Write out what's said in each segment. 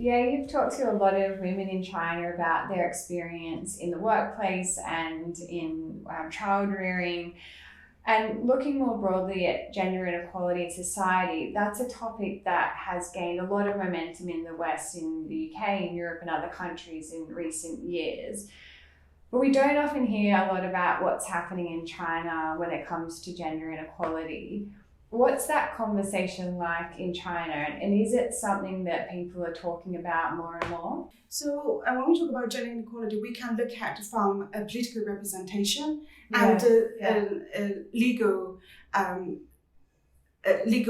Yeah, you've talked to a lot of women in China about their experience in the workplace and in child rearing. And looking more broadly at gender inequality in society, that's a topic that has gained a lot of momentum in the West, in the UK, in Europe, and other countries in recent years. But we don't often hear a lot about what's happening in China when it comes to gender inequality. What's that conversation like in China? And is it something that people are talking about more and more? So when we talk about gender inequality, we can look at from a political representation Yeah. and legal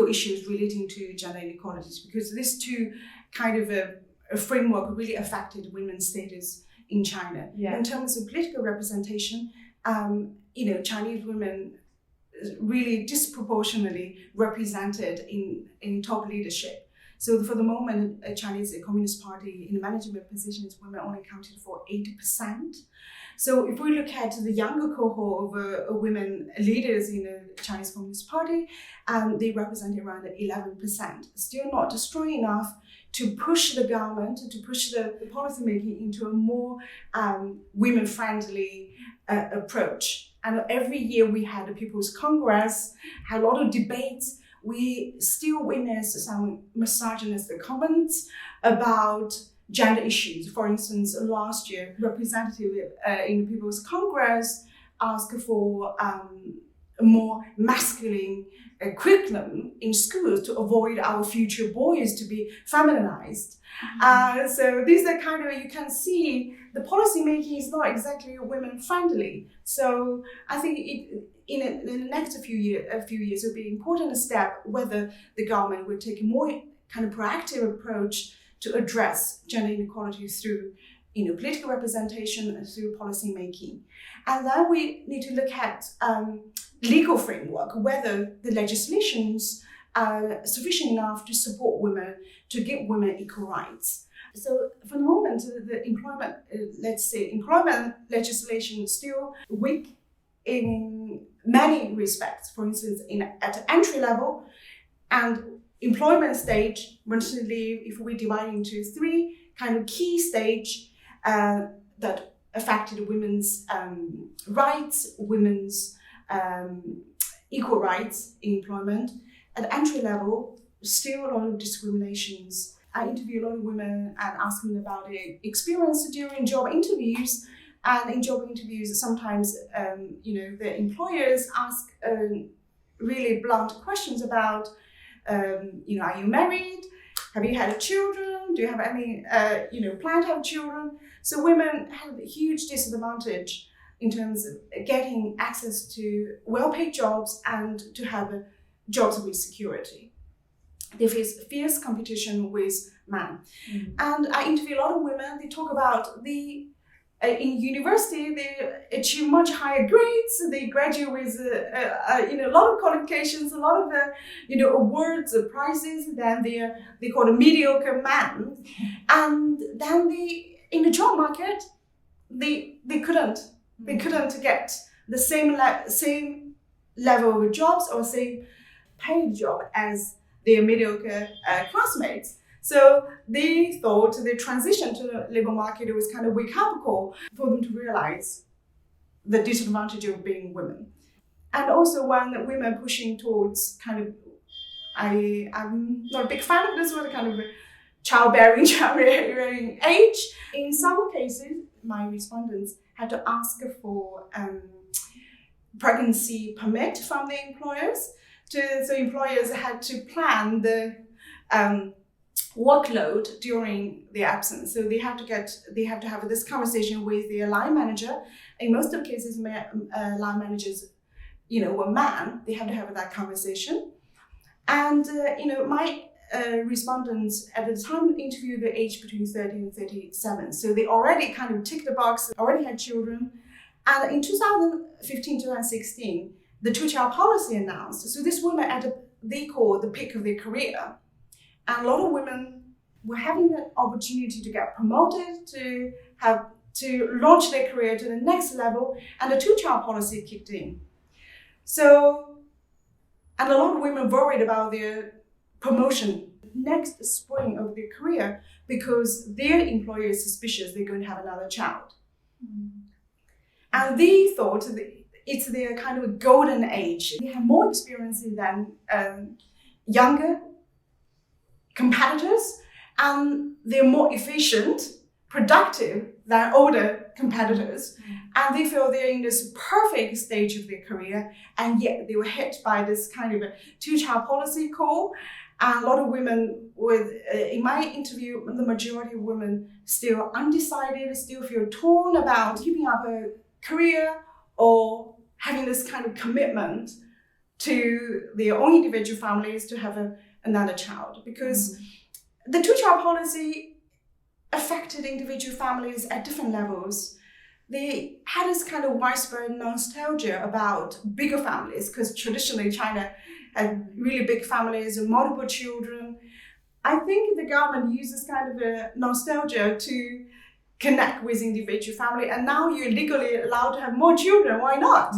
issues relating to gender inequalities, because these two kind of a framework really affected women's status in China. Yeah. In terms of political representation, Chinese women really disproportionately represented in top leadership. So for the moment, Chinese Communist Party in management positions, women only accounted for 80%. So if we look at the younger cohort of women leaders in the Chinese Communist Party, they represented around 11%. Still not strong enough to push the government, to push the policy making into a more women-friendly approach. And every year we had the People's Congress, had a lot of debates. We still witness some misogynist comments about gender issues. For instance, last year, representative in the People's Congress asked for a more masculine curriculum in schools to avoid our future boys to be feminized. So these are kind of, you can see the policy making is not exactly women friendly. So I think in the next few years, it will be an important step whether the government will take a more kind of proactive approach to address gender inequality through political representation and through policy making. And then we need to look at legal framework, whether the legislations are sufficient enough to support women, to give women equal rights. So for the moment, the employment legislation is still weak in many respects. For instance, at entry level and employment stage, maternity leave, if we divide into three kind of key stage that affected women's rights, women's equal rights in employment. At entry level, still a lot of discriminations. I interview a lot of women and ask them about their experience during job interviews. And in job interviews, sometimes, the employers ask really blunt questions about, are you married? Have you had children? Do you have any, plan to have children? So women have a huge disadvantage in terms of getting access to well-paid jobs and to have jobs with security. They face fierce competition with men. Mm-hmm. And I interview a lot of women. They talk about in university, they achieve much higher grades. They graduate with a lot of qualifications, a lot of awards, prizes. Then they call a mediocre man, and then in the job market, they couldn't get the same level of jobs or same paid job as their mediocre classmates. So they thought the transition to the labor market was kind of wake-up call for them to realize the disadvantage of being women. And also when women pushing towards kind of, I'm not a big fan of this word, kind of childbearing age. In some cases, my respondents had to ask for pregnancy permit from the employers. So employers had to plan the workload during the absence. So they have to have this conversation with their line manager. In most of the cases, line managers, were men. They have to have that conversation. And my respondents at the time interviewed the age between 30 and 37. So they already kind of ticked the box, already had children. And in 2015, 2016, the Twochild policy announced. So these women they call the peak of their career. And a lot of women were having the opportunity to get promoted, to launch their career to the next level, and the Twochild policy kicked in. So, and a lot of women worried about their promotion next spring of their career because their employer is suspicious they're going to have another child. And they thought it's their kind of a golden age. They have more experience than younger competitors, and they're more efficient, productive than older competitors. And they feel they're in this perfect stage of their career, and yet they were hit by this kind of a two-child policy call. And a lot of women in my interview, the majority of women still undecided, still feel torn about keeping up a career or having this kind of commitment to their own individual families to have another child. Because the two-child policy affected individual families at different levels. They had this kind of widespread nostalgia about bigger families, because traditionally China had really big families and multiple children. I think the government uses kind of a nostalgia to connect with individual family, and now you're legally allowed to have more children, why not?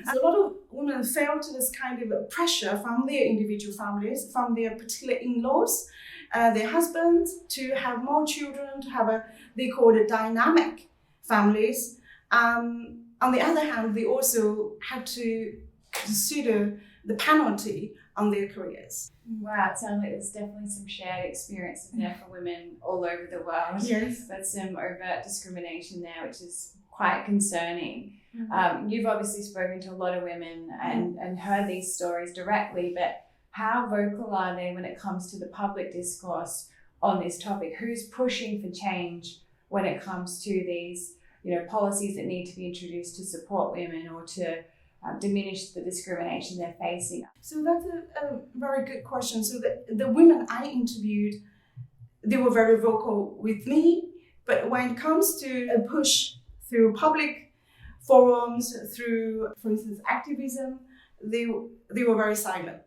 So a lot of women felt this kind of pressure from their individual families, from their particular in-laws, their husbands, to have more children, to have they call it dynamic families. On the other hand, they also had to consider the penalty on their careers. Wow, it sounds like there's definitely some shared experience there for women all over the world. Yes. There's some overt discrimination there, which is quite concerning. You've obviously spoken to a lot of women and heard these stories directly, but how vocal are they when it comes to the public discourse on this topic? Who's pushing for change when it comes to these, policies that need to be introduced to support women or to diminish the discrimination they're facing? So that's a very good question. So the women I interviewed, they were very vocal with me, but when it comes to a push through public forums, through, for instance, activism, they were very silent.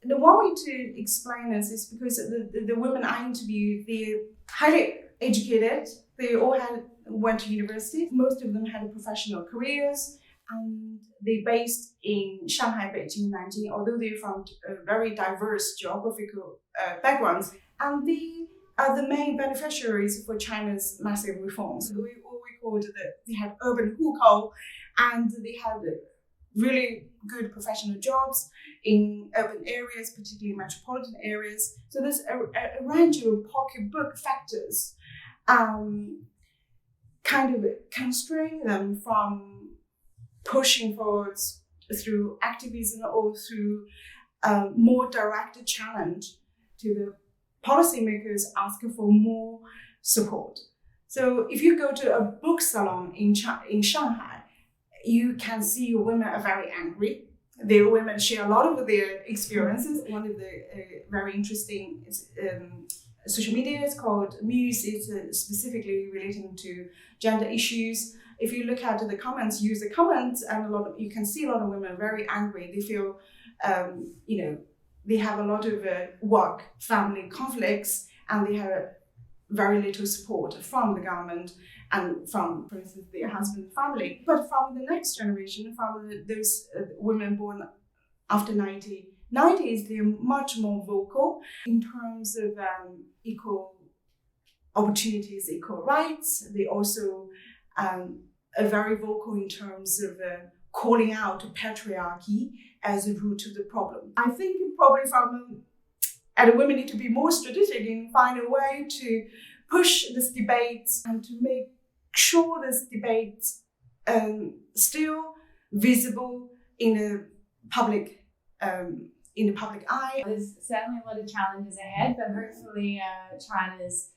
The one way to explain this is because the women I interviewed, they're highly educated, they all went to university, most of them had professional careers, and they're based in Shanghai, Beijing, Nanjing, although they're from very diverse geographical backgrounds. And they are the main beneficiaries for China's massive reforms. We called they had urban hukou, and they had really good professional jobs in urban areas, particularly metropolitan areas. So there's a range of pocketbook factors kind of constrain them from pushing forwards through activism or through more direct challenge to the policymakers asking for more support. So if you go to a book salon in Shanghai, you can see women are very angry. The women share a lot of their experiences. One of the very interesting social media is called Muse. It's specifically relating to gender issues. If you look at the comments, user comments, and you can see a lot of women very angry. They feel, they have a lot of work, family conflicts, and they have very little support from the government and from, for instance, their husband family. But from the next generation, from those women born after 1990s, they're much more vocal in terms of equal opportunities, equal rights. They also are very vocal in terms of calling out patriarchy as a root of the problem. I think probably and women need to be more strategic and find a way to push this debate and to make sure this debate still visible in the public eye. There's certainly a lot of challenges ahead, but hopefully China's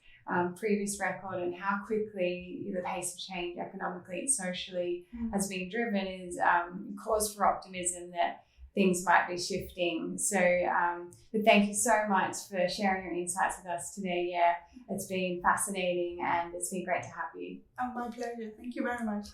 previous record and how quickly the pace of change economically and socially has been driven is cause for optimism that things might be shifting. So, but thank you so much for sharing your insights with us today. Yeah, it's been fascinating and it's been great to have you. Oh, my pleasure. Thank you very much.